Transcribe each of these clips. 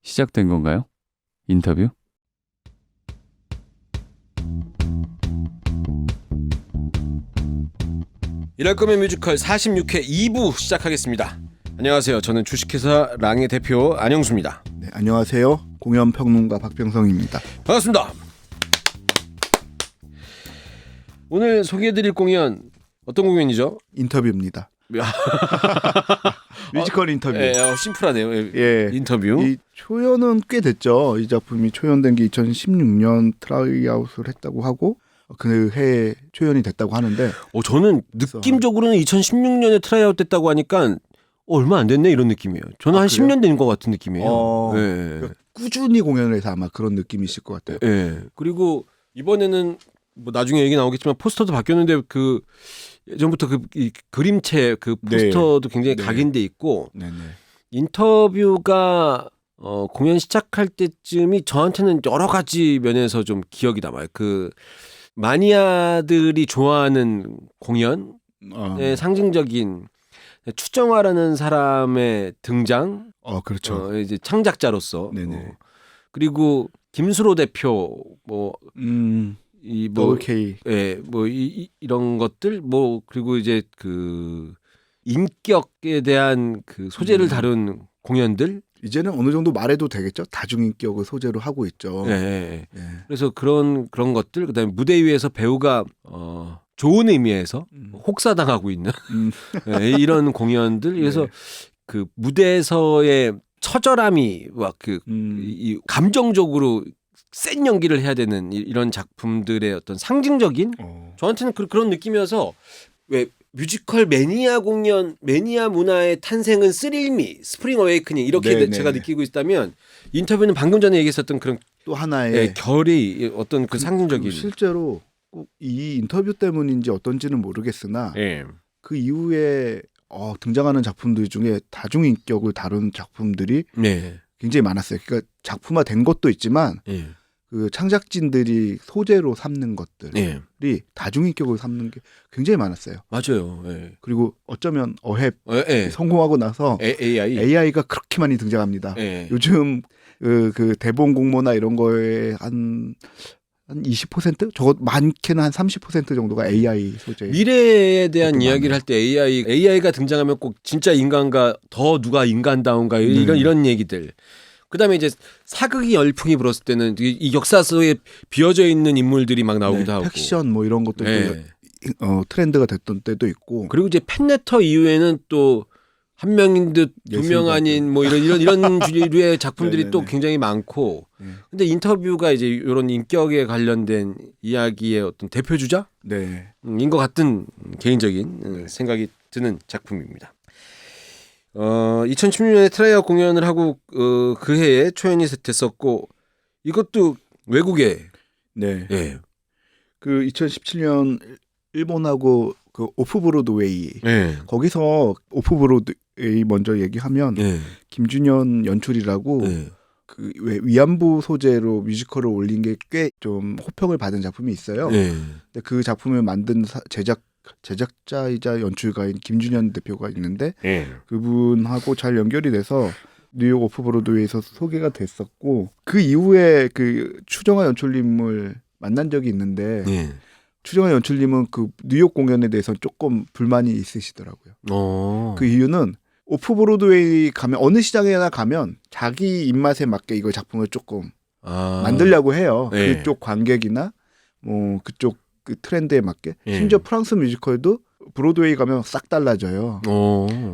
시작된 건가요? 인터뷰? 이럴 거면 뮤지컬 46회 2부 시작하겠습니다. 안녕하세요. 저는 주식회사 랑의 대표 안영수입니다. 네, 안녕하세요. 공연평론가 박병성입니다. 반갑습니다. 오늘 소개해드릴 공연 어떤 공연이죠? 인터뷰입니다. 뮤지컬 인터뷰. 심플하네요. 예. 인터뷰. 이 초연은 꽤 됐죠. 이 작품이 초연된 게 2016년 트라이아웃을 했다고 하고 그 해에 초연이 됐다고 하는데 저는 느낌적으로는 2016년에 트라이아웃 됐다고 하니까 얼마 안 됐네 이런 느낌이에요. 저는 한 그래요? 10년 된 것 같은 느낌이에요. 그러니까 꾸준히 공연을 해서 아마 그런 느낌이실 것 같아요. 그리고 이번에는 뭐 나중에 얘기 나오겠지만 포스터도 바뀌었는데 그 예전부터 이 그림체 그 포스터도 굉장히 네. 각인돼 있고 네네. 인터뷰가 공연 시작할 때쯤이 저한테는 여러 가지 면에서 좀 기억이 남아요. 그 마니아들이 좋아하는 공연의 상징적인 추정화라는 사람의 등장, 그렇죠. 이제 창작자로서, 네네. 그리고 김수로 대표 더블K. 이런 것들 그리고 이제 그 인격에 대한 그 소재를 다룬 공연들. 이제는 어느 정도 말해도 되겠죠. 다중인격을 소재로 하고 있죠. 예. 그래서 그런 것들, 그다음에 무대 위에서 배우가 좋은 의미에서 혹사당하고 있는 이런 공연들. 그래서 그 무대에서의 처절함이 막 이 감정적으로 센 연기를 해야 되는 이런 작품들의 어떤 상징적인 저한테는 그런 느낌이어서 왜 뮤지컬 매니아 공연, 매니아 문화의 탄생은 스릴미, 스프링 어웨이크닝 이렇게 네네. 제가 느끼고 있다면 인터뷰는 방금 전에 얘기했었던 그런 또 하나의 결이 어떤 그 상징적인 실제로 꼭 이 인터뷰 때문인지 어떤지는 모르겠으나 그 이후에 등장하는 작품들 중에 다중인격을 다룬 작품들이 굉장히 많았어요. 그러니까 작품화된 것도 있지만 그 창작진들이 소재로 삼는 것들이 다중인격을 삼는 게 굉장히 많았어요. 맞아요. 그리고 어쩌면 어헵 성공하고 나서 AI가 그렇게 많이 등장합니다. 요즘 그 대본 공모나 이런 거에 한 20%? 적어 많게는 한 30% 정도가 AI 소재. 미래에 대한 이야기를 할 때 AI가 등장하면 꼭 진짜 인간과 더 누가 인간다운가 이런 얘기들. 그다음에 이제 사극이 열풍이 불었을 때는 이 역사 속에 비어져 있는 인물들이 막 나오기도 하고. 팩션 뭐 이런 것들도 트렌드가 됐던 때도 있고. 그리고 이제 팬레터 이후에는 또 한 명인 듯 두 명 아닌 뭐 이런 주류의 작품들이 또 굉장히 많고. 근데 인터뷰가 이제 이런 인격에 관련된 이야기의 어떤 대표 주자인 것 같은 개인적인 생각이 드는 작품입니다. 2016년에 트라이아웃 공연을 하고 그 해에 초연이 됐었고 이것도 외국에 그 2017년 일본하고 그 오프 브로드웨이 거기서 오프 브로드웨이 먼저 얘기하면 김준현 연출이라고 그 왜 위안부 소재로 뮤지컬을 올린 게 꽤 좀 호평을 받은 작품이 있어요. 근데 그 작품을 만든 제작자이자 연출가인 김준현 대표가 있는데 그분하고 잘 연결이 돼서 뉴욕 오프 브로드웨이에서 소개가 됐었고 그 이후에 그 추정화 연출님을 만난 적이 있는데 추정화 연출님은 그 뉴욕 공연에 대해서 조금 불만이 있으시더라고요. 그 이유는 오프 브로드웨이 가면 어느 시장에나 가면 자기 입맛에 맞게 이거 작품을 조금 만들려고 해요. 그쪽 관객이나 뭐 그쪽 그 트렌드에 맞게. 심지어 프랑스 뮤지컬도 브로드웨이 가면 싹 달라져요.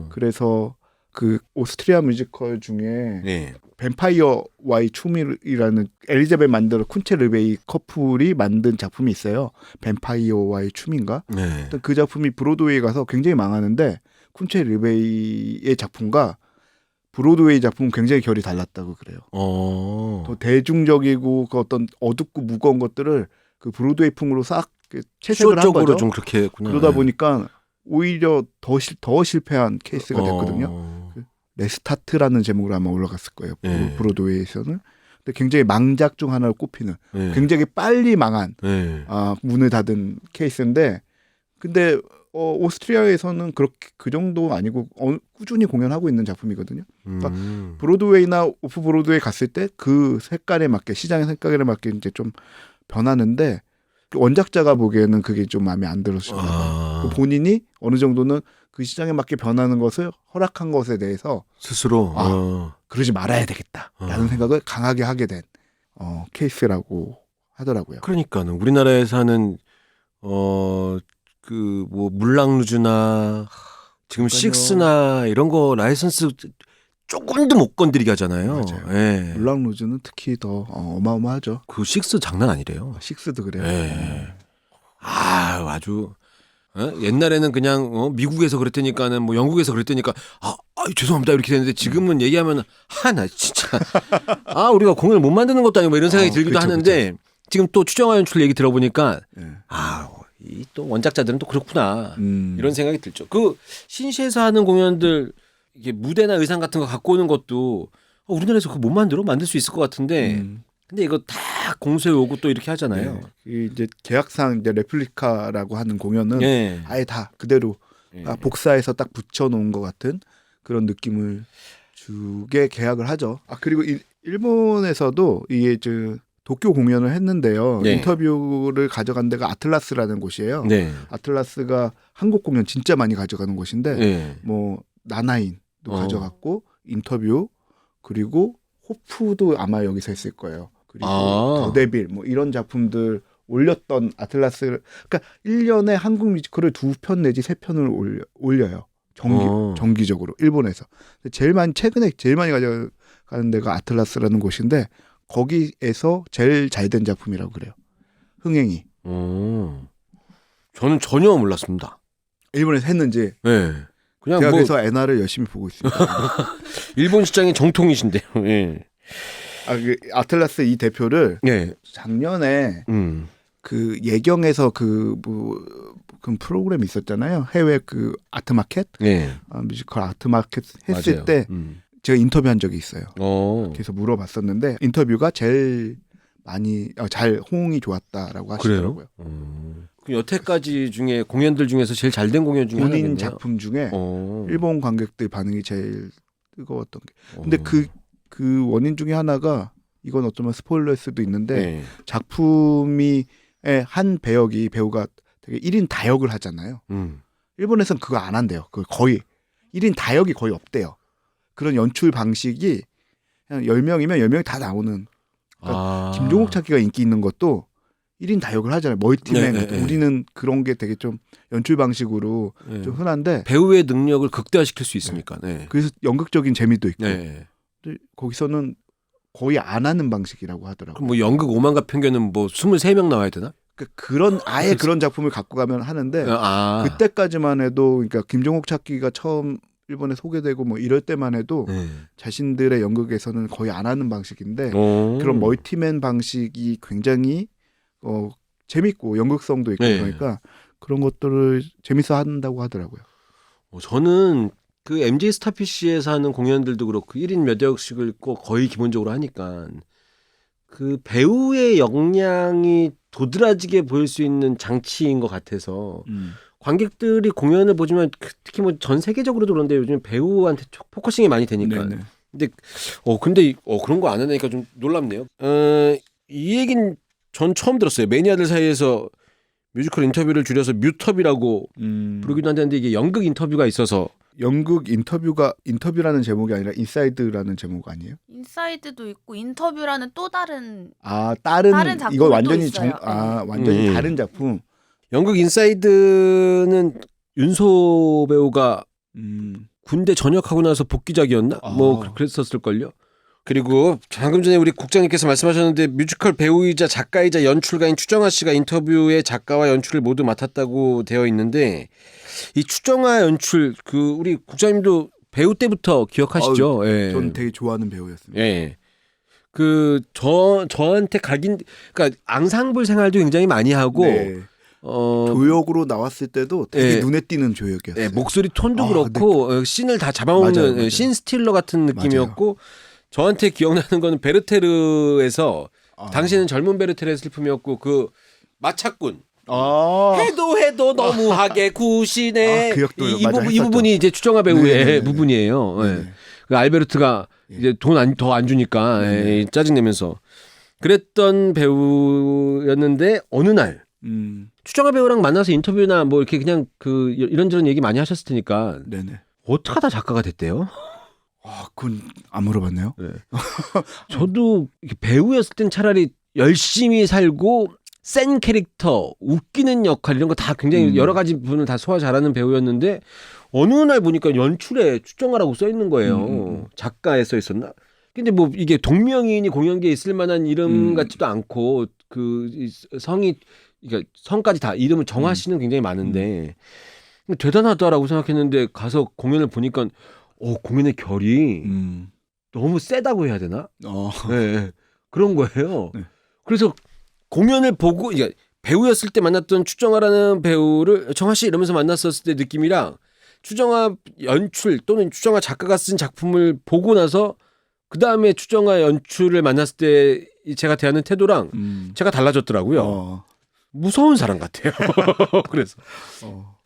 그래서 그 오스트리아 뮤지컬 중에 뱀파이어와의 춤이라는 엘리자베트 만드러 쿤체 르베이 커플이 만든 작품이 있어요. 뱀파이어와의 춤인가? 그 작품이 브로드웨이 가서 굉장히 망하는데 쿤체 르베이의 작품과 브로드웨이 작품은 굉장히 결이 달랐다고 그래요. 더 대중적이고 그 어떤 어둡고 무거운 것들을 그 브로드웨이 풍으로 싹 채색을 한 거죠. 좀 그렇게 했구나. 그러다 보니까 오히려 더 실패한 케이스가 됐거든요. 레스타트라는 제목으로 아마 올라갔을 거예요. 브로드웨이에서는. 근데 굉장히 망작 중 하나를 꼽히는 굉장히 빨리 망한 문을 닫은 케이스인데 근데 오스트리아에서는 그렇게 그 정도 아니고 꾸준히 공연하고 있는 작품이거든요. 그러니까 브로드웨이나 오프 브로드웨이 갔을 때 그 색깔에 맞게 시장의 색깔에 맞게 이제 좀 변하는데 원작자가 보기에는 그게 좀 마음에 안 들었어요. 본인이 어느 정도는 그 시장에 맞게 변하는 것을 허락한 것에 대해서 스스로 그러지 말아야 되겠다라는 생각을 강하게 하게 된 케이스라고 하더라고요. 그러니까는 우리나라에서 하는 그 뭐 물랑루즈나 지금 그러니까요. 식스나 이런 거 라이선스 조금도 못 건드리게 하잖아요. 맞아요. 예. 물랑루즈는 특히 더 어마어마하죠. 그 식스 장난 아니래요. 식스도 그래요. 예. 아주 옛날에는 그냥 미국에서 그랬다니까는 뭐 영국에서 그랬다니까 죄송합니다 이렇게 됐는데 지금은 얘기하면 나 진짜 우리가 공연을 못 만드는 것도 아니고 뭐 이런 생각이 들기도 그쵸, 하는데 지금 또 추정화 연출 얘기 들어보니까 예. 이 또 원작자들은 또 그렇구나 이런 생 생각이 들죠. 그 신시에서 하는 공연들 이게 무대나 의상 같은 거 갖고 오는 것도 우리나라에서 그거 못 만들 수 있을 것 같은데 근데 이거 다 공소해 오고 또 이렇게 하잖아요. 이제 계약상 이제 레플리카라고 하는 공연은 예. 아예 다 그대로 예. 복사해서 딱 붙여놓은 것 같은 그런 느낌을 주게 계약을 하죠. 그리고 일본에서도 이게 도쿄 공연을 했는데요. 네. 인터뷰를 가져간 데가 아틀라스라는 곳이에요. 네. 아틀라스가 한국 공연 진짜 많이 가져가는 곳인데 네. 뭐 나나인도 가져갔고 인터뷰 그리고 호프도 아마 여기서 했을 거예요. 그리고 더데빌 뭐 이런 작품들 올렸던 아틀라스 그러니까 1년에 한국 뮤지컬을 2편 내지 3편을 올려요. 정기적으로 일본에서. 최근에 제일 많이 가져가는 데가 아틀라스라는 곳인데 거기에서 제일 잘 된 작품이라고 그래요. 흥행이. 저는 전혀 몰랐습니다. 일본에서 했는지. 네. 그냥 제가 그래서 엔화를 열심히 보고 있습니다. 일본 시장의 정통이신데요. 예. 아틀라스 이 대표를 예. 작년에 그 예경에서 그 프로그램 있었잖아요. 해외 그 아트마켓, 예. 뮤지컬 아트마켓 했을 맞아요. 때 제가 인터뷰한 적이 있어요. 그래서 물어봤었는데 인터뷰가 제일 많이 잘 호응이 좋았다라고 하시더라고요. 그 여태까지 중에 공연들 중에서 제일 잘 된 공연 중에 본인 하나겠네요. 작품 중에 일본 관객들 반응이 제일 뜨거웠던 게. 근데 그 원인 중에 하나가 이건 어쩌면 스포일러일 수도 있는데 작품이 한 배우가 되게 1인 다역을 하잖아요. 일본에서는 그거 안 한대요. 그 거의 1인 다역이 거의 없대요. 그런 연출 방식이 그냥 10명이면 10명이 다 나오는. 그러니까 김종욱 찾기가 인기 있는 것도 1인 다역을 하잖아요. 멀티맨. 우리는 그런 게 되게 좀 연출 방식으로 좀 흔한데 배우의 능력을 극대화시킬 수 있으니까. 네. 그래서 연극적인 재미도 있고. 네. 거기서는 거의 안 하는 방식이라고 하더라고요. 그럼 뭐 연극 오만과 편견은 뭐 23명 나와야 되나? 그런 아예 그런 작품을 갖고 가면 하는데 그때까지만 해도 그러니까 김종욱 찾기가 처음 일본에 소개되고 뭐 이럴 때만 해도 자신들의 연극에서는 거의 안 하는 방식인데 그런 멀티맨 방식이 굉장히 재밌고 연극성도 있고 그러니까 그런 것들을 재밌어 한다고 하더라고요. 저는 그 MJ 스타피쉬에서 하는 공연들도 그렇고 1인 몇 역씩을 꼭 거의 기본적으로 하니까 그 배우의 역량이 도드라지게 보일 수 있는 장치인 것 같아서 관객들이 공연을 보지만 특히 뭐 전 세계적으로도 그런데 요즘 배우한테 포커싱이 많이 되니까. 네네. 근데 그런 거 안 하니까 좀 놀랍네요. 이 얘기는 전 처음 들었어요. 매니아들 사이에서 뮤지컬 인터뷰를 줄여서 뮤터뷰라고 부르기도 한다는데 이게 연극 인터뷰가 있어서 연극 인터뷰라는 제목이 아니라 인사이드라는 제목 아니에요? 인사이드도 있고 인터뷰라는 또 다른 다른 작품이 이거 또 완전히 있어요. 완전히 다른 작품. 연극 인사이드는 윤소 배우가 군대 전역하고 나서 복귀작이었나? 뭐 그랬었을걸요. 그리고 방금 전에 우리 국장님께서 말씀하셨는데 뮤지컬 배우이자 작가이자 연출가인 추정화 씨가 인터뷰에 작가와 연출을 모두 맡았다고 되어 있는데 이 추정화 연출 우리 국장님도 배우 때부터 기억하시죠? 예. 전 되게 좋아하는 배우였습니다. 예. 저한테 그러니까 앙상블 생활도 굉장히 많이 하고 조역으로 나왔을 때도 되게 눈에 띄는 조역이었어요. 네, 목소리 톤도 그렇고 씬을 다 잡아먹는 맞아요. 씬 스틸러 같은 느낌이었고 저한테 기억나는 거는 베르테르에서 당시에는 젊은 베르테르의 슬픔이었고 그 마차꾼 해도 너무하게 구시네. 그 역도 이 맞아, 이 부분이 이제 추정화 배우의 네네네네. 부분이에요. 네. 예. 그 알베르트가 이제 돈 더 안 주니까 짜증 내면서 그랬던 배우였는데 어느 날 추정화 배우랑 만나서 인터뷰나 뭐 이렇게 그냥 그 이런저런 얘기 많이 하셨을 테니까 네네. 어떻게 하다 작가가 됐대요? 그건 안 물어봤네요. 네. 저도 배우였을 땐 차라리 열심히 살고 센 캐릭터, 웃기는 역할 이런 거 다 굉장히 여러 가지 부분을 다 소화 잘하는 배우였는데 어느 날 보니까 연출에 추정하라고 써 있는 거예요. 작가에 써 있었나? 근데 뭐 이게 동명이인이 공연계에 있을 만한 이름 같지도 않고 그 성이 그러니까 성까지 다 이름을 정하시는 굉장히 많은데 대단하다라고 생각했는데 가서 공연을 보니까 공연의 결이 너무 세다고 해야 되나? 네, 그런 거예요. 네. 그래서 공연을 보고 배우였을 때 만났던 추정화라는 배우를 정화 씨 이러면서 만났었을 때 느낌이랑 추정화 연출 또는 추정화 작가가 쓴 작품을 보고 나서 그 다음에 추정화 연출을 만났을 때 제가 대하는 태도랑 제가 달라졌더라고요. 무서운 사람 같아요. 그래서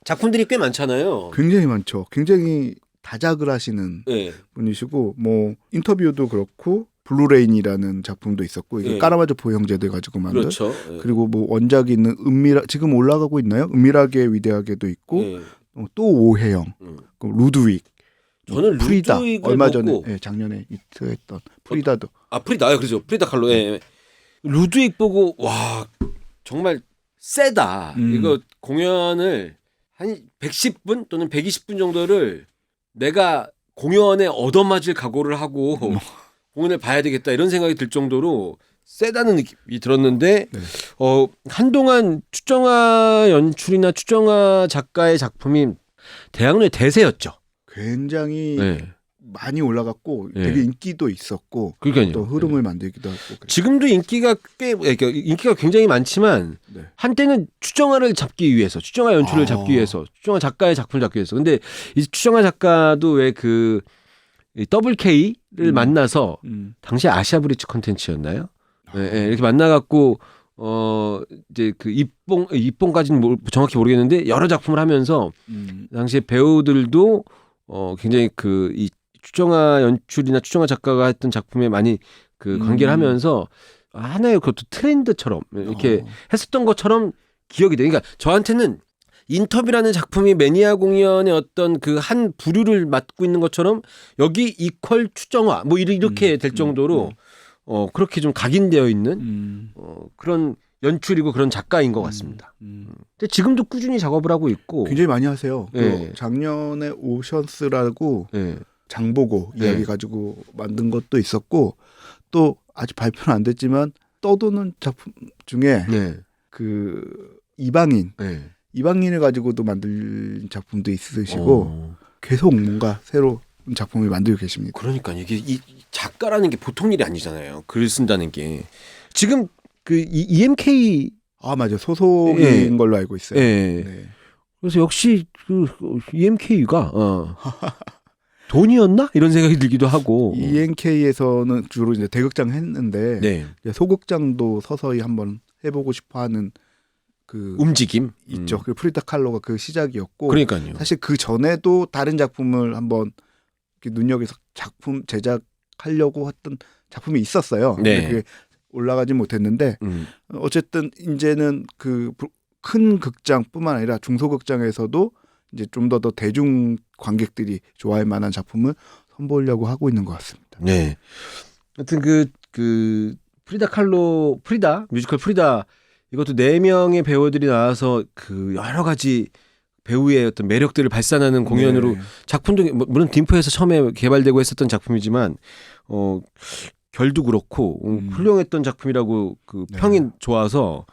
작품들이 꽤 많잖아요. 굉장히 많죠. 굉장히 다작을 하시는 네. 분이시고 뭐 인터뷰도 그렇고 블루레인이라는 작품도 있었고 이게 네. 까라바조포 형제들 가지고 만든 그렇죠. 네. 그리고 뭐 원작이 있는 은밀하 지금 올라가고 있나요? 은밀하게 위대하게도 있고 네. 또 오해영, 그럼 루드윅, 저는 프리다 루드윅을 얼마 보고 전에 작년에 히트했던 프리다도 프리다 그렇죠. 프리다 칼로. 예. 루드윅 보고 와 정말 세다. 이거 공연을 한 110분 또는 120분 정도를 내가 공연에 얻어맞을 각오를 하고 공연을 봐야 되겠다 이런 생각이 들 정도로 세다는 느낌이 들었는데 네. 한동안 추정화 연출이나 추정화 작가의 작품이 대학로의 대세였죠. 굉장히 네. 많이 올라갔고 네. 되게 인기도 있었고 그러니까요. 또 흐름을 만들기도 하고 그래요. 지금도 인기가 굉장히 많지만 네. 한때는 추정화를 잡기 위해서 추정화 연출을 잡기 위해서 추정화 작가의 작품을 잡기 위해서 근데 이 추정화 작가도 왜 그 더블 K를 만나서 당시 아시아 브리치 컨텐츠였나요? 네, 이렇게 만나갖고 이제 그 입봉까지는 정확히 모르겠는데 여러 작품을 하면서 당시에 배우들도 굉장히 그 이 추정화 연출이나 추정화 작가가 했던 작품에 많이 그 관계를 하면서 하나의 그것도 트렌드처럼 이렇게 했었던 것처럼 기억이 돼요. 그러니까 저한테는 인터뷰라는 작품이 매니아 공연의 어떤 그 한 부류를 맡고 있는 것처럼 여기 이퀄 추정화 뭐 이렇게 될 정도로 그렇게 좀 각인되어 있는 그런 연출이고 그런 작가인 것 같습니다. 근데 지금도 꾸준히 작업을 하고 있고 굉장히 많이 하세요. 네. 그 작년에 오션스라고 네. 장보고 네. 이야기 가지고 만든 것도 있었고 또 아직 발표는 안 됐지만 떠도는 작품 중에 네. 그 이방인 네. 이방인을 가지고도 만든 작품도 있으시고 계속 뭔가 새로 작품을 만들고 계십니다. 그러니까 이게 이 작가라는 게 보통 일이 아니잖아요. 글 쓴다는 게 지금 그 EMK 맞아요. 소속인 네. 걸로 알고 있어요. 네. 네. 그래서 역시 그 EMK가 돈이었나 이런 생각이 들기도 하고. ENK에서는 주로 이제 대극장 했는데 네. 이제 소극장도 서서히 한번 해보고 싶어하는 그 움직임 있죠. 그 프리다 칼로가 그 시작이었고 그러니까요. 사실 그 전에도 다른 작품을 한번 이렇게 눈여겨서 작품 제작하려고 했던 작품이 있었어요. 네. 근데 그게 올라가지 못했는데 어쨌든 이제는 그 큰 극장뿐만 아니라 중소극장에서도 이제 좀 더 대중 관객들이 좋아할 만한 작품을 선보이려고 하고 있는 것 같습니다. 네. 하여튼 그 프리다 뮤지컬 프리다 이것도 4명의 배우들이 나와서 그 여러 가지 배우의 어떤 매력들을 발산하는 공연으로 네. 작품도 물론 딤프에서 처음에 개발되고 했었던 작품이지만 결도 그렇고 훌륭했던 작품이라고 그 네. 평이 좋아서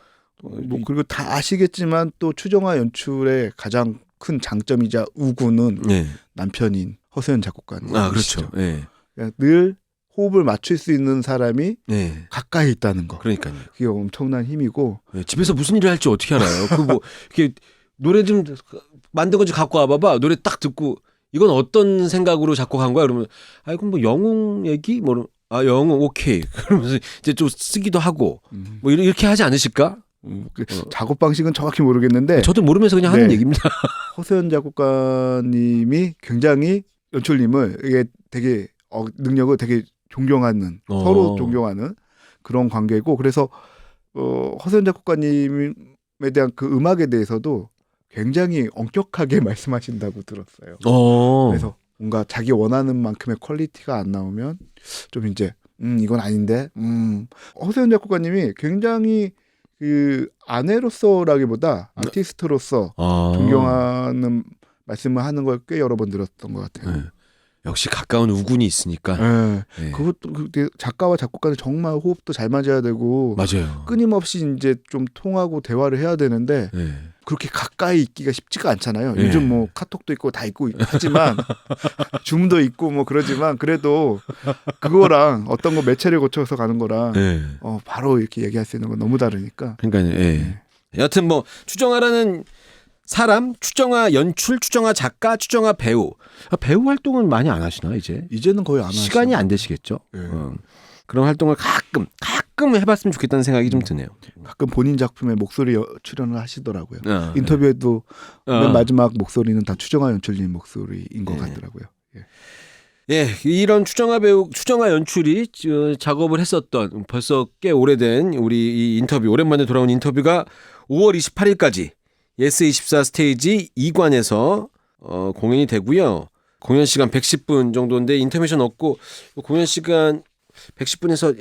뭐 그리고 다 아시겠지만 또 추정화 연출의 가장 큰 장점이자 우구는 네. 남편인 허세연 작곡가님. 그렇죠. 네. 늘 호흡을 맞출 수 있는 사람이 네. 가까이 있다는 거. 그러니까요. 그게 엄청난 힘이고. 네, 집에서 무슨 일을 할지 어떻게 알아요? 그 뭐 이렇게 노래 좀 만든 건지 갖고 와봐봐. 노래 딱 듣고 이건 어떤 생각으로 작곡한 거야? 그러면 이건 뭐 영웅 얘기 영웅 오케이. 그러면서 이제 좀 쓰기도 하고 뭐 이렇게 하지 않으실까? 작업 방식은 정확히 모르겠는데 저도 모르면서 그냥 하는 네. 얘기입니다. 허세현 작곡가님이 굉장히 연출님을 이게 되게 능력을 되게 존경하는 서로 존경하는 그런 관계고 그래서 허세현 작곡가님에 대한 그 음악에 대해서도 굉장히 엄격하게 말씀하신다고 들었어요. 그래서 뭔가 자기 원하는 만큼의 퀄리티가 안 나오면 좀 이제 이건 아닌데 허세현 작곡가님이 굉장히 그 아내로서라기보다 아티스트로서 존경하는 말씀을 하는 걸 꽤 여러 번 들었던 것 같아요. 네. 역시 가까운 우군이 있으니까. 네. 네. 그것도 작가와 작곡가는 정말 호흡도 잘 맞아야 되고 맞아요. 끊임없이 이제 좀 통하고 대화를 해야 되는데 네. 그렇게 가까이 있기가 쉽지가 않잖아요. 네. 요즘 뭐 카톡도 있고 다 있고 하지만 줌도 있고 뭐 그러지만 그래도 그거랑 어떤 거 매체를 거쳐서 가는 거랑 네. 바로 이렇게 얘기할 수 있는 건 너무 다르니까. 그러니까요. 예. 여하튼 뭐 추정하라는 사람, 추정하 연출, 추정하 작가, 추정하 배우. 배우 활동은 많이 안 하시나 이제? 이제는 거의 안 하시죠. 시간이 안 되시겠죠. 네. 그런 활동을 가끔 해봤으면 좋겠다는 생각이 좀 드네요. 가끔 본인 작품에 목소리 출연을 하시더라고요. 인터뷰. 인터뷰에도 맨 마지막 목소리는 다 추정하 연출님 목소리인 것 같더라고요. 예, 이런 추정하 배우, 추정하 연출이 작업을 했었던 벌써 꽤 오래된 우리 이 인터뷰, 오랜만에 돌아온 인터뷰가 5월 28일까지 예스24 스테이지 2관에서 공연이 되고요. 공연 시간 110분 정도인데 인터미션 없고 공연 시간 110분에서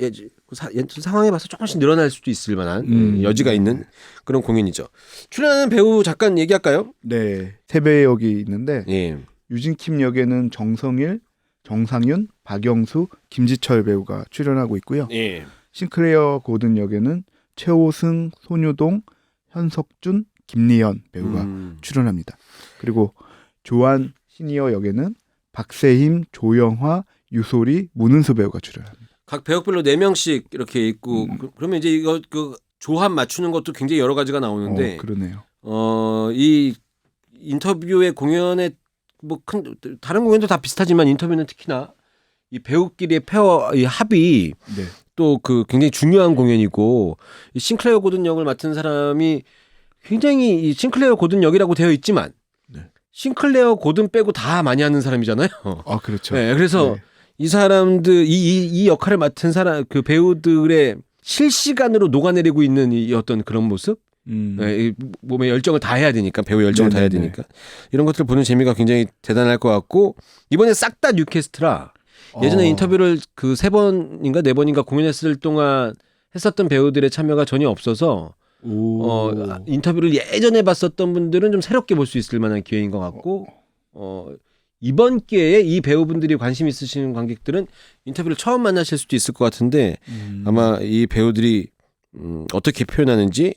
상황에 봐서 조금씩 늘어날 수도 있을 만한 여지가 있는 그런 공연이죠. 출연하는 배우 잠깐 얘기할까요? 네, 세 배역이 있는데 예. 유진킴 역에는 정성일, 정상윤, 박영수, 김지철 배우가 출연하고 있고요. 예. 싱클레어 고든 역에는 최호승, 손유동, 현석준, 김리현 배우가 출연합니다. 그리고 조한 시니어 역에는 박세힘, 조영화, 유소리, 문은수 배우가 출연합니다. 각 배역별로 4명씩 이렇게 있고 그러면 이제 이거 그 조합 맞추는 것도 굉장히 여러 가지가 나오는데 그러네요. 이 인터뷰의 공연에 뭐 다른 공연도 다 비슷하지만 인터뷰는 특히나 이 배우끼리의 페어 이 합이 네. 또 그 굉장히 중요한 공연이고 이 싱클레어 고든 역을 맡은 사람이 굉장히 이 싱클레어 고든 역이라고 되어 있지만 싱클레어 고든 빼고 다 많이 하는 사람이잖아요. 아 그렇죠. 네, 그래서 이 사람들 이 역할을 맡은 사람 그 배우들의 실시간으로 녹아내리고 있는 이 어떤 그런 모습, 네, 몸에 열정을 다 해야 되니까 배우 열정을 다 해야 되니까 이런 것들을 보는 재미가 굉장히 대단할 것 같고 이번에 싹 다 뉴캐스트라 예전에 인터뷰를 그 3번인가 4번인가 공연했을 동안 했었던 배우들의 참여가 전혀 없어서. 인터뷰를 예전에 봤었던 분들은 좀 새롭게 볼 수 있을 만한 기회인 것 같고 이번 기회에 이 배우분들이 관심 있으신 관객들은 인터뷰를 처음 만나실 수도 있을 것 같은데 아마 이 배우들이 어떻게 표현하는지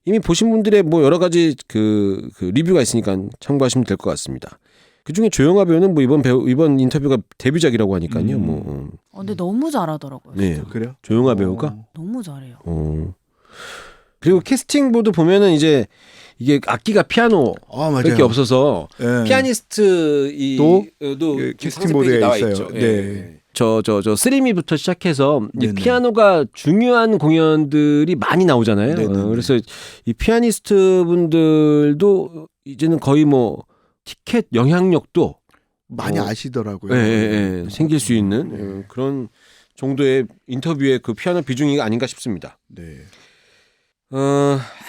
이미 보신 분들의 뭐 여러 가지 그 리뷰가 있으니까 참고하시면 될 것 같습니다. 그중에 조영아 배우는 뭐 이번 인터뷰가 데뷔작이라고 하니까요. 근데 너무 잘하더라고요. 네, 그래요? 조영아 배우가 너무 잘해요. 그리고 캐스팅 보드 보면은 이제 이게 악기가 피아노밖에 없어서 네. 피아니스트 도 캐스팅 보드에 나와 있어요. 있죠. 네. 저 쓰리미부터 시작해서 이 피아노가 중요한 공연들이 많이 나오잖아요. 그래서 이 피아니스트 분들도 이제는 거의 뭐 티켓 영향력도 많이 아시더라고요. 생길 수 있는 그런 정도의 인터뷰의 그 피아노 비중이 아닌가 싶습니다. 네.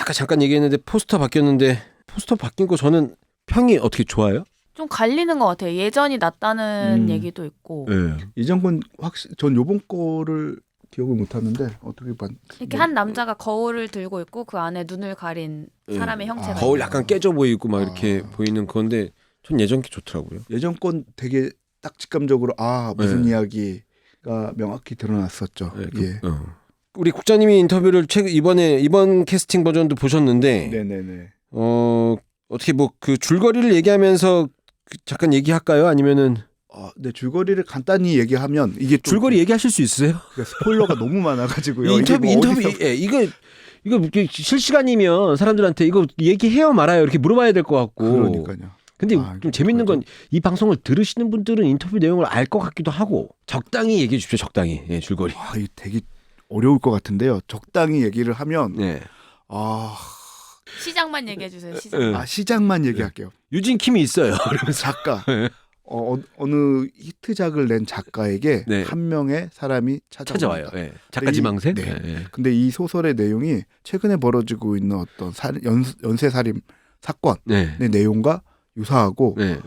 아까 잠깐 얘기했는데 포스터 바뀌었는데 포스터 바뀐 거 저는 평이 어떻게 좋아요? 좀 갈리는 것 같아요. 예전이 낫다는 얘기도 있고. 이전 건 전 요번 거를 기억을 못 하는데 어떻게 이렇게 한 남자가 거울을 들고 있고 그 안에 눈을 가린 사람의 형체가 거울 있어요. 약간 깨져 보이고 막 이렇게 보이는 건데 전 예전 게 좋더라고요. 예전 건 되게 딱 직감적으로 무슨 이야기가 명확히 드러났었죠. 우리 국장님이 인터뷰를 이번 캐스팅 버전도 보셨는데 네네네. 어떻게 뭐 그 줄거리를 얘기하면서 잠깐 얘기할까요? 아니면은 네, 줄거리를 간단히 얘기하면 이게 줄거리 얘기하실 수 있으세요? 스포일러가 너무 많아가지고요. 인터뷰 이거 실시간이면 사람들한테 이거 얘기해요 말아요 이렇게 물어봐야 될 것 같고. 그러니까요. 근데 좀 재밌는 건 이 방송을 들으시는 분들은 인터뷰 내용을 알 것 같기도 하고 적당히 얘기해 주십시오. 적당히 줄거리. 이게 되게 어려울 것 같은데요. 적당히 얘기를 하면 아, 시작만 얘기해 주세요. 시작. 시작만 얘기할게요. 유진 킴이 있어요. 작가. 네. 어느 히트작을 낸 작가에게 네. 한 명의 사람이 찾아와요. 찾아옵니다. 네. 작가 지망생. 네. 네. 근데 이 소설의 내용이 최근에 벌어지고 있는 어떤 연쇄살인 사건의 네. 내용과 유사하고 네.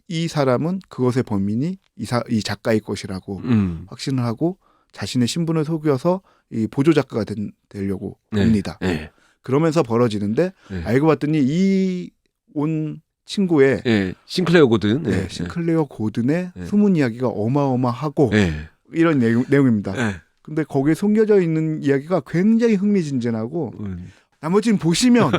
이 사람은 그것의 범인이 이 작가의 것이라고 확신을 하고 자신의 신분을 속여서 이 보조 작가가 되려고 봅니다. 네. 그러면서 벌어지는데 네. 알고 봤더니 이 온 친구의 네. 싱클레어 고든. 네, 싱클레어 고든의 네. 숨은 이야기가 어마어마하고 네. 이런 내용입니다. 네. 근데 거기에 숨겨져 있는 이야기가 굉장히 흥미진진하고 나머지는 보시면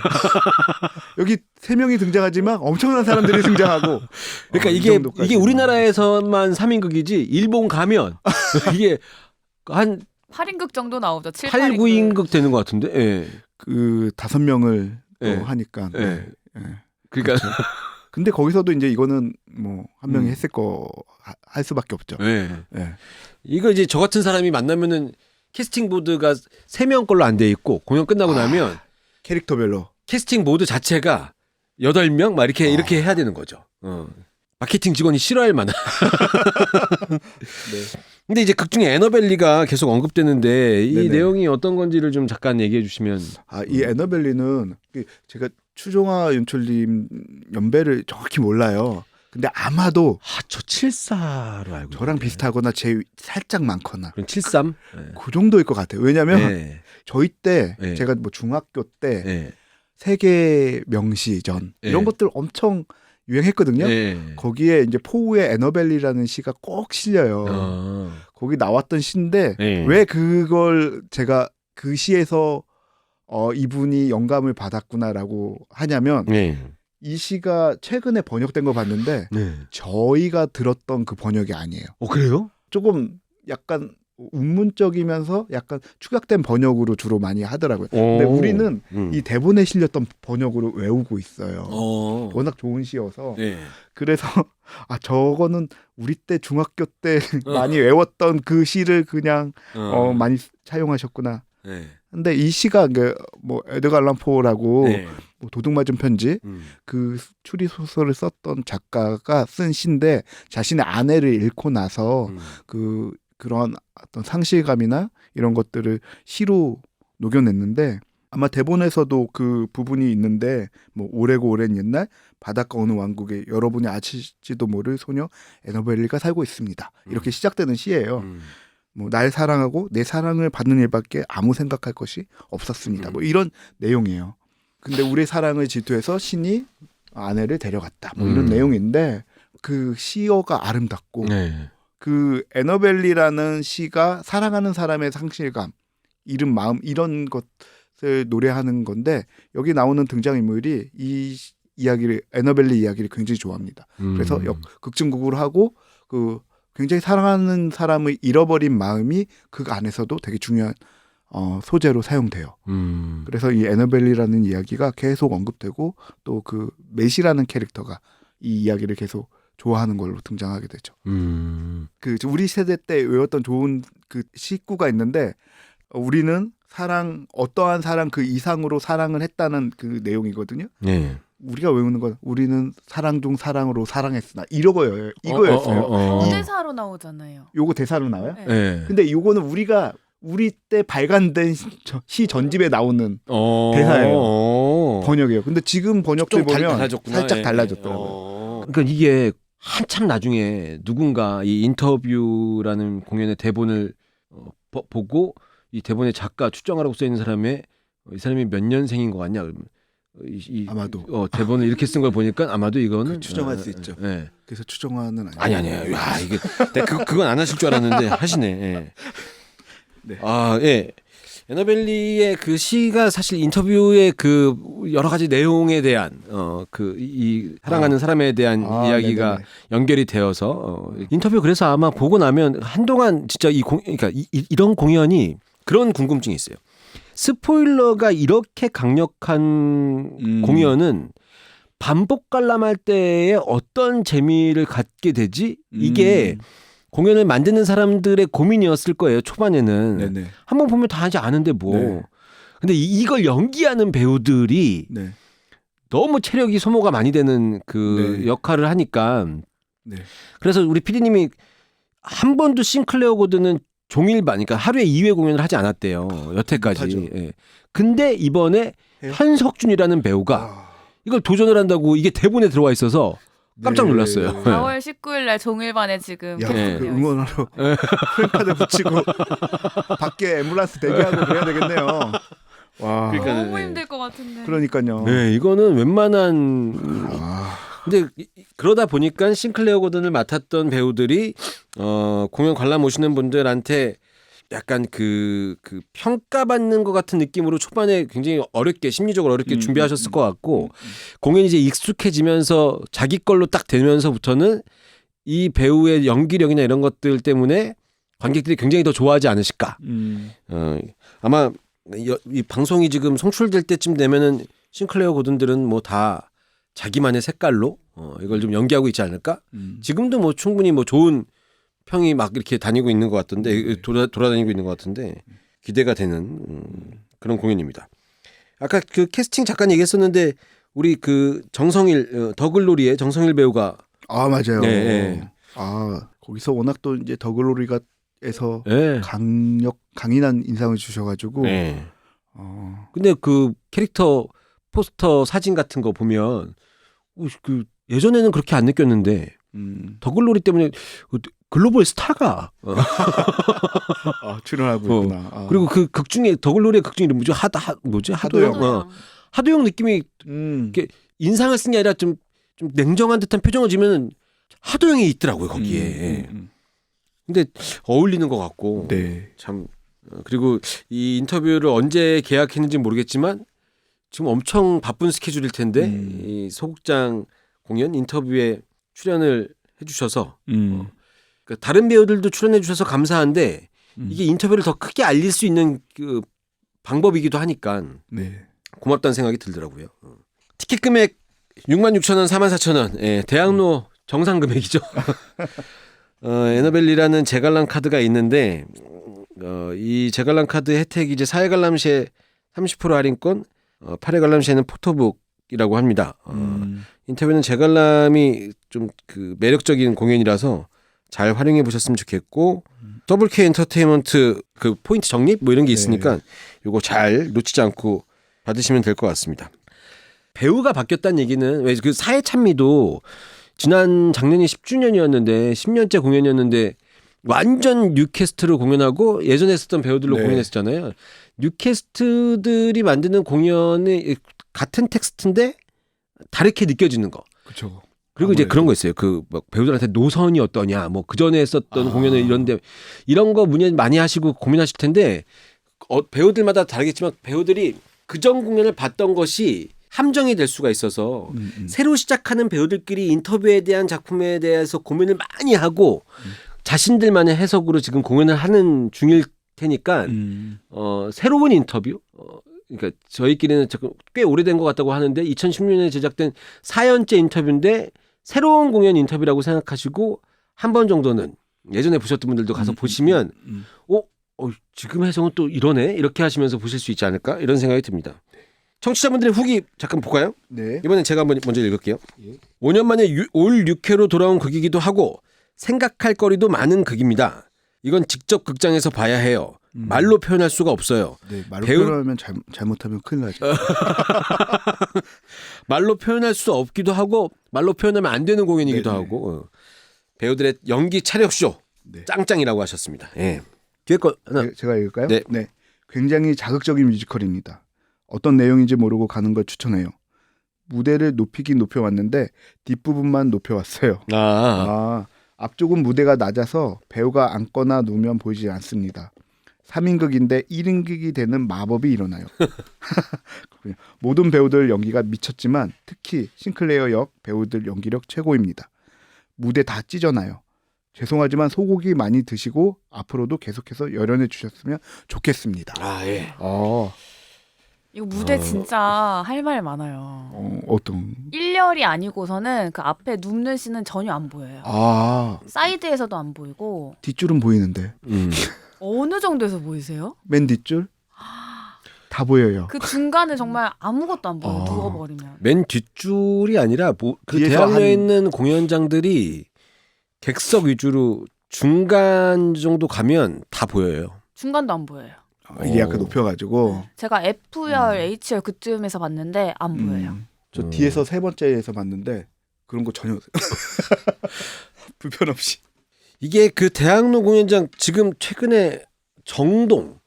여기 3명이 등장하지만 엄청난 사람들이 등장하고 그러니까 이 이게 정도까지. 우리나라에서만 3인극이지 일본 가면 이게 한 8인극 정도 나오죠. 7, 8, 9인극 되는 것 같은데. 예. 그 5명을 또 네. 하니까 네. 네. 그러니까 근데 거기서도 이제 이거는 뭐 한 명이 음. 했을 거 할 수밖에 없죠. 예. 네. 이거 이제 저 같은 사람이 만나면은 캐스팅 보드가 3명 걸로 안 돼 있고 공연 끝나고 나면 캐릭터별로 캐스팅 보드 자체가 8명 막 이렇게 해야 되는 거죠. 마케팅 직원이 싫어할 만한. 네. 근데 이제 극 중에 애너벨리가 계속 언급되는데 이 네네. 내용이 어떤 건지를 좀 잠깐 얘기해 주시면. 이 애너벨리는 제가 추종화 윤철님 연배를 정확히 몰라요. 근데 아마도 저 74로 알고 저랑 비슷하거나 제 살짝 많거나 그럼 73? 네. 그 정도일 것 같아요. 왜냐하면 네. 저희 때 네. 제가 뭐 중학교 때 네. 세계 명시전 네. 이런 것들 엄청 유행했거든요. 네. 거기에 이제 포우의 애너벨리라는 시가 꼭 실려요. 거기 나왔던 시인데 네. 왜 그걸 제가 그 시에서 이분이 영감을 받았구나라고 하냐면 네. 이 시가 최근에 번역된 거 봤는데 네. 저희가 들었던 그 번역이 아니에요. 그래요? 조금 약간 운문적이면서 약간 축약된 번역으로 주로 많이 하더라고요. 근데 우리는 이 대본에 실렸던 번역으로 외우고 있어요. 워낙 좋은 시여서. 네. 그래서 저거는 우리 때 중학교 때 많이 외웠던 그 시를 그냥 많이 차용하셨구나. 네. 근데 이 시가 뭐 에드가 알란 포라고 네. 뭐 도둑맞은 편지 그 추리 소설을 썼던 작가가 쓴 시인데 자신의 아내를 잃고 나서 그런 어떤 상실감이나 이런 것들을 시로 녹여냈는데 아마 대본에서도 그 부분이 있는데 뭐 오래고 오랜 옛날 바닷가 어느 왕국에 여러분이 아실지도 모를 소녀 애너벨리가 살고 있습니다. 이렇게 시작되는 시예요. 뭐 날 사랑하고 내 사랑을 받는 일밖에 아무 생각할 것이 없었습니다. 뭐 이런 내용이에요. 근데 우리의 사랑을 질투해서 신이 아내를 데려갔다. 뭐 이런 내용인데 그 시어가 아름답고 네. 그 애너벨리라는 시가 사랑하는 사람의 상실감, 이름, 마음 이런 것을 노래하는 건데 여기 나오는 등장인물이 이 이야기를 애너벨리 이야기를 굉장히 좋아합니다. 그래서 극중극으로 하고 그 굉장히 사랑하는 사람을 잃어버린 마음이 그 안에서도 되게 중요한 소재로 사용돼요. 그래서 이 애너벨리라는 이야기가 계속 언급되고 또 그 메시라는 캐릭터가 이 이야기를 계속 좋아하는 걸로 등장하게 되죠. 그 우리 세대 때 외웠던 좋은 그 시구가 있는데 우리는 어떠한 사랑 그 이상으로 사랑을 했다는 그 내용이거든요. 네. 우리가 외우는 건 우리는 사랑 중 사랑으로 사랑했으나 이거였어요. 대사로 나오잖아요. 요거 대사로 나와요? 네. 네. 근데 요거는 우리 때 발간된 시 전집에 나오는 대사예요. 번역이에요. 근데 지금 번역들 보면 달라졌구나. 살짝 달라졌더라고요. 그러니까 이게 한참 나중에 누군가 이 인터뷰라는 공연의 대본을 보고 이 대본의 작가 추정하라고 써 있는 이 사람이 몇 년생인 것 같냐 그러면 아마도 대본을 이렇게 쓴 걸 보니까 아마도 이거는 추정할 수 있죠. 네. 그래서 추정하는 아니에요. 야 이게 그건 안 하실 줄 알았는데 하시네. 예. 네. 예. 애너벨리의 그 시가 사실 인터뷰의 그 여러 가지 내용에 대한 이 사랑하는 사람에 대한 이야기가 네네네. 연결이 되어서 인터뷰 그래서 아마 보고 나면 한동안 진짜 그러니까 이런 공연이 그런 궁금증이 있어요. 스포일러가 이렇게 강력한 공연은 반복 관람할 때에 어떤 재미를 갖게 되지? 이게 공연을 만드는 사람들의 고민이었을 거예요. 초반에는. 네네. 한번 보면 다 하지 않은데 뭐. 네. 근데 이걸 연기하는 배우들이 네. 너무 체력이 소모가 많이 되는 그 네. 역할을 하니까 네. 그래서 우리 PD님이 한 번도 싱클레어 고든은 종일반, 그러니까 하루에 2회 공연을 하지 않았대요. 여태까지. 못하죠. 예. 근데 이번에 해요? 현석준이라는 배우가 아, 이걸 도전을 한다고 이게 대본에 들어와 있어서 깜짝 네. 놀랐어요. 4월 19일 날 종일반에 지금 야, 네. 그 응원하러 프랭카드 붙이고 밖에 앰뷸런스 대기하고 그래야 되겠네요. 와. 그러니까 너무 네. 힘들 것 같은데. 그러니까요. 네, 이거는 웬만한 아, 근데 그러다 보니까 싱클레어 고든을 맡았던 배우들이 공연 관람 오시는 분들한테 약간 그 평가받는 것 같은 느낌으로 초반에 굉장히 어렵게 심리적으로 어렵게 준비하셨을 것 같고 공연이 이제 익숙해지면서 자기 걸로 딱 되면서부터는 이 배우의 연기력이나 이런 것들 때문에 관객들이 굉장히 더 좋아하지 않으실까. 아마 이 방송이 지금 송출될 때쯤 되면은 싱클레어 고든들은 뭐 다 자기만의 색깔로 이걸 좀 연기하고 있지 않을까? 지금도 뭐 충분히 뭐 좋은 평이 막 이렇게 다니고 있는 것 같던데 돌아다니고 있는 것 같은데 기대가 되는 그런 공연입니다. 아까 그 캐스팅 잠깐 얘기했었는데 우리 그 정성일 더글로리의 정성일 배우가 아 맞아요. 네. 아 거기서 워낙 또 이제 더글로리가에서 네. 강인한 인상을 주셔가지고. 네. 근데 그 캐릭터 포스터 사진 같은 거 보면 그 예전에는 그렇게 안 느꼈는데 더글로리 때문에 글로벌 스타가 출연하고 있구나. 아. 그리고 그 극 중에 더글로리의 극 중에 뭐죠? 하도영. 하도영 느낌이 이렇게 인상을 쓴 게 아니라 좀 냉정한 듯한 표정을 지으면 하도영이 있더라고요 거기에. 근데 어울리는 것 같고 네. 참. 그리고 이 인터뷰를 언제 계약했는지 모르겠지만 지금 엄청 바쁜 스케줄일 텐데 이 소극장 공연 인터뷰에 출연을 해주셔서 그러니까 다른 배우들도 출연해 주셔서 감사한데 이게 인터뷰를 더 크게 알릴 수 있는 그 방법이기도 하니까 네. 고맙다는 생각이 들더라고요. 티켓 금액 66,000원, 44,000원. 예, 대학로 정상 금액이죠. 에너벨리라는 제갈람 카드가 있는데 이 제갈람 카드 혜택이 이제 4회 관람 시에 30% 할인권, 8회 관람 시에는 포토북이라고 합니다. 인터뷰는 제갈람이 좀 그 매력적인 공연이라서 잘 활용해 보셨으면 좋겠고 더블 K 엔터테인먼트 그 포인트 적립 뭐 이런 게 있으니까 요거 잘 놓치지 않고 받으시면 될 것 같습니다. 배우가 바뀌었다는 얘기는 왜 그 사회찬미도 지난 작년이 10주년이었는데 10년째 공연이었는데 완전 뉴캐스트로 공연하고 예전에 했었던 배우들로 공연했었잖아요. 뉴캐스트들이 만드는 공연이 같은 텍스트인데 다르게 느껴지는 거. 그렇죠. 그리고 이제 그런 거 있어요. 그 막 배우들한테 노선이 어떠냐, 뭐 그 전에 했었던 공연을 이런데 이런 거 문의 많이 하시고 고민하실 텐데 배우들마다 다르겠지만 배우들이 그전 공연을 봤던 것이 함정이 될 수가 있어서 새로 시작하는 배우들끼리 인터뷰에 대한 작품에 대해서 고민을 많이 하고 자신들만의 해석으로 지금 공연을 하는 중일 테니까 새로운 인터뷰. 그러니까 저희끼리는 꽤 오래된 것 같다고 하는데 2016년에 제작된 4연째 인터뷰인데 새로운 공연 인터뷰라고 생각하시고 한 번 정도는 예전에 보셨던 분들도 가서 보시면 지금 해석은 또 이러네 이렇게 하시면서 보실 수 있지 않을까 이런 생각이 듭니다. 청취자분들의 후기 잠깐 볼까요? 네. 이번엔 제가 먼저 읽을게요. 5년 만에 올 6회로 돌아온 극이기도 하고 생각할 거리도 많은 극입니다. 이건 직접 극장에서 봐야 해요. 말로 표현할 수가 없어요. 네, 말로 표현하면 잘못하면 큰일 나죠. 말로 표현할 수 없기도 하고 말로 표현하면 안 되는 공연이기도 하고 배우들의 연기 차력쇼 짱짱이라고 하셨습니다. 예. 뒤에 거 하나. 제가 읽을까요? 네. 네. 굉장히 자극적인 뮤지컬입니다. 어떤 내용인지 모르고 가는 걸 추천해요. 무대를 높이긴 높여왔는데 뒷부분만 높여왔어요. 앞쪽은 무대가 낮아서 배우가 앉거나 누우면 보이지 않습니다. 3인극인데 1인극이 되는 마법이 일어나요. 모든 배우들 연기가 미쳤지만 특히 싱클레어 역 배우들 연기력 최고입니다. 무대 다 찢어나요. 죄송하지만 소고기 많이 드시고 앞으로도 계속해서 열연해 주셨으면 좋겠습니다. 예. 이거 무대 진짜 할 말 많아요. 어떤? 1열이 아니고서는 그 앞에 눕는 씬은 전혀 안 보여요. 사이드에서도 안 보이고. 뒷줄은 보이는데. 어느 정도에서 보이세요? 맨 뒷줄? 다 보여요. 그 중간에 정말 아무것도 안 보여. 누워버리면. 맨 뒷줄이 아니라 그 대학로에 있는 공연장들이 객석 위주로 중간 정도 가면 다 보여요. 중간도 안 보여요. 이게 약간 높여가지고. 네. 제가 F열, H열 그쯤에서 봤는데 안 보여요. 저 뒤에서 세 번째에서 봤는데 그런 거 전혀 불편 없이. 이게 그 대학로 공연장 지금 최근에 정동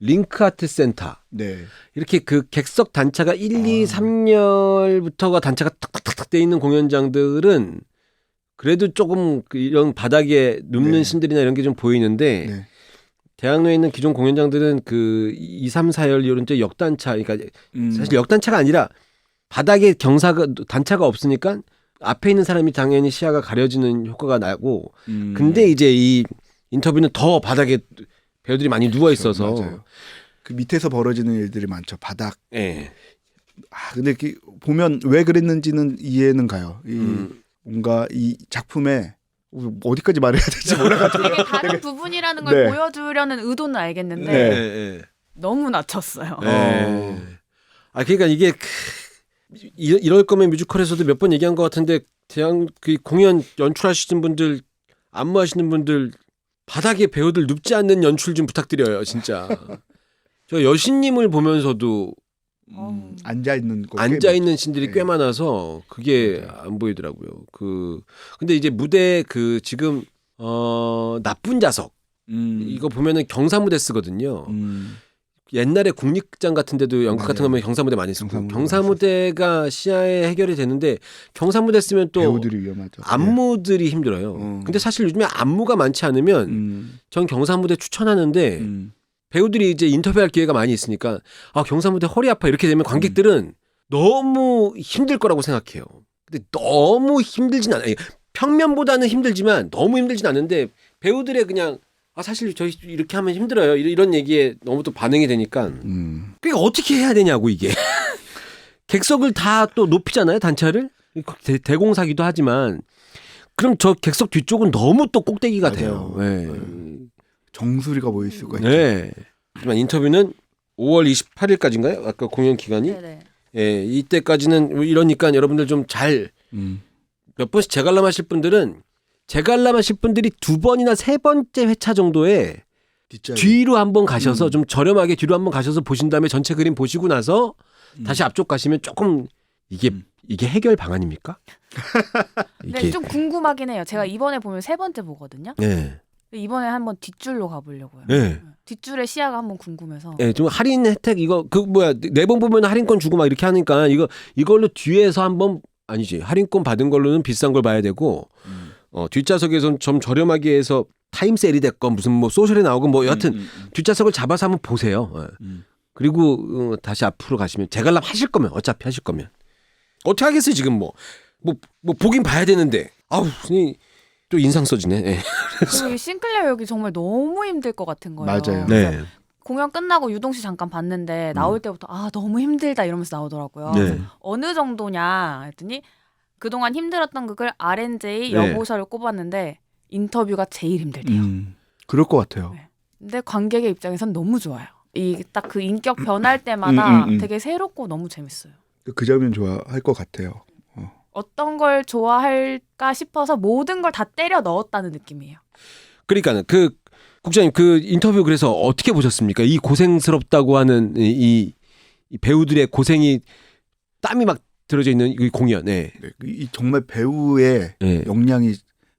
링크아트센터 네. 이렇게 그 객석 단차가 1, 2, 3열부터가 단차가 탁탁탁탁 돼 있는 공연장들은 그래도 조금 이런 바닥에 눕는 신들이나 이런 게 좀 보이는데 대학로에 있는 기존 공연장들은 그 2, 3, 4열 이런 쪽 역단차, 그러니까 사실 역단차가 아니라 바닥에 단차가 없으니까 앞에 있는 사람이 당연히 시야가 가려지는 효과가 나고 근데 이제 이 인터뷰는 더 바닥에 배우들이 많이 누워 있어서 맞아요. 그 밑에서 벌어지는 일들이 많죠. 바닥. 네. 근데 보면 왜 그랬는지는 이해는 가요. 뭔가 이 작품에 어디까지 말해야 될지 몰라가지고 되게 다른 부분이라는 걸 보여주려는 의도는 알겠는데 너무 낮췄어요. 그러니까 이게 이럴 거면 뮤지컬에서도 몇 번 얘기한 것 같은데 그 공연 연출하시는 분들, 안무하시는 분들 바닥에 배우들 눕지 않는 연출 좀 부탁드려요, 진짜. 저 여신님을 보면서도 앉아 있는 신들이 꽤 많아서 그게 안 보이더라고요. 근데 이제 무대 지금 나쁜 자석 이거 보면은 경사무대 쓰거든요. 옛날에 국립극장 같은 데도 연극 같은 거 하면 경사무대 많이 쓰고 경사무대가 시야에 해결이 되는데 경사무대 쓰면 또 배우들이 위험하죠. 안무들이 힘들어요. 근데 사실 요즘에 안무가 많지 않으면 전 경사무대 추천하는데 배우들이 이제 인터뷰할 기회가 많이 있으니까 경사무대 허리 아파 이렇게 되면 관객들은 너무 힘들 거라고 생각해요. 근데 너무 힘들진 않아요. 평면보다는 힘들지만 너무 힘들진 않은데 배우들의 그냥 사실 저희 이렇게 하면 힘들어요. 이런 얘기에 너무 또 반응이 되니까 그러니까 어떻게 해야 되냐고 이게. 객석을 다 또 높이잖아요. 단차를. 대공사기도 하지만 그럼 저 객석 뒤쪽은 너무 또 꼭대기가 돼요. 네. 정수리가 보일 수가 있죠. 네. 하지만 인터뷰는 5월 28일까지인가요? 아까 공연 기간이? 네네. 예, 이때까지는 이러니까 여러분들 좀 잘 몇 번씩 재관람하실 분들은 재관람하실 분들이 2번이나 3번째 회차 정도에 뒤로 한번 가셔서 좀 저렴하게 뒤로 한번 가셔서 보신 다음에 전체 그림 보시고 나서 다시 앞쪽 가시면 조금 이게 해결 방안입니까? 네, 좀 궁금하긴 해요. 제가 이번에 보면 3번째 보거든요. 네. 이번에 한번 뒷줄로 가보려고요. 네. 뒷줄의 시야가 한번 궁금해서. 네, 좀 할인 혜택 이거 4번 보면 할인권 주고 막 이렇게 하니까 이걸로 뒤에서 한번 아니지 할인권 받은 걸로는 비싼 걸 봐야 되고 뒷좌석에선 좀 저렴하게 해서 타임 세일이 됐건 무슨 뭐 소셜에 나오건 뭐 여하튼 뒷좌석을 잡아서 한번 보세요. 그리고 다시 앞으로 가시면 재관람 하실 거면 어차피 하실 거면 어떻게 하겠어요 지금 뭐 보긴 봐야 되는데 또 인상 써지네. 네. 그리고 싱클레어 여기 정말 너무 힘들 것 같은 거예요. 맞아요. 네. 공연 끝나고 유동 씨 잠깐 봤는데 나올 때부터 너무 힘들다 이러면서 나오더라고요. 네. 어느 정도냐 했더니 그동안 힘들었던 극을 R&J 여보셔를 꼽았는데 인터뷰가 제일 힘들대요. 그럴 것 같아요. 네. 근데 관객의 입장에선 너무 좋아요. 딱 그 인격 변할 때마다 되게 새롭고 너무 재밌어요. 그 점은 좋아할 것 같아요. 어떤 걸 좋아할까 싶어서 모든 걸 다 때려 넣었다는 느낌이에요. 그러니까는 국장님 인터뷰 그래서 어떻게 보셨습니까? 이 고생스럽다고 하는 이 배우들의 고생이 땀이 막 들어져 있는 이 공연. 네. 이 정말 배우의 역량이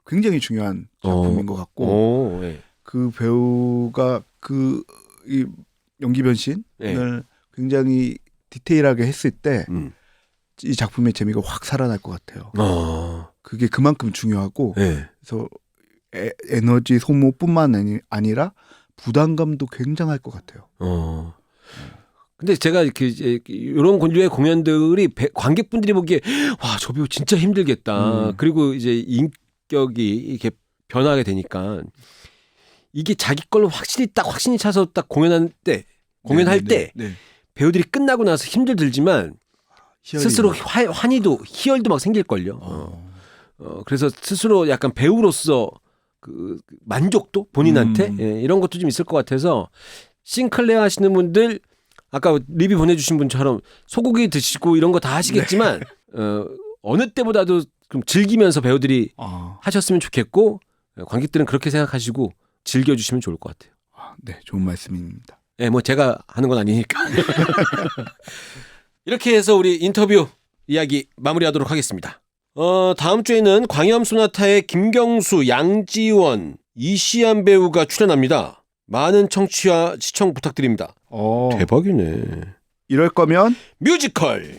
굉장히 중요한 작품인 것 같고 그 배우가 이 연기 변신을 굉장히 디테일하게 했을 때 이 작품의 재미가 확 살아날 것 같아요. 그게 그만큼 중요하고 그래서 에너지 소모뿐만 아니라 부담감도 굉장할 것 같아요. 근데 제가 이런 류의 공연들이 관객분들이 보기에 저 배우 진짜 힘들겠다. 그리고 이제 인격이 이렇게 변하게 되니까 이게 자기 걸로 확신이 차서 딱 공연할 때 배우들이 끝나고 나서 힘들 들지만 스스로 희열도 막 생길걸요. 그래서 스스로 약간 배우로서 그 만족도 본인한테 이런 것도 좀 있을 것 같아서 싱클레어 하시는 분들 아까 리뷰 보내주신 분처럼 소고기 드시고 이런 거 다 하시겠지만 어느 때보다도 좀 즐기면서 배우들이 하셨으면 좋겠고 관객들은 그렇게 생각하시고 즐겨주시면 좋을 것 같아요. 네, 좋은 말씀입니다. 네, 뭐 제가 하는 건 아니니까. 이렇게 해서 우리 인터뷰 이야기 마무리하도록 하겠습니다. 다음 주에는 광염 소나타의 김경수, 양지원, 이시안 배우가 출연합니다. 많은 청취와 시청 부탁드립니다. 대박이네. 이럴 거면 뮤지컬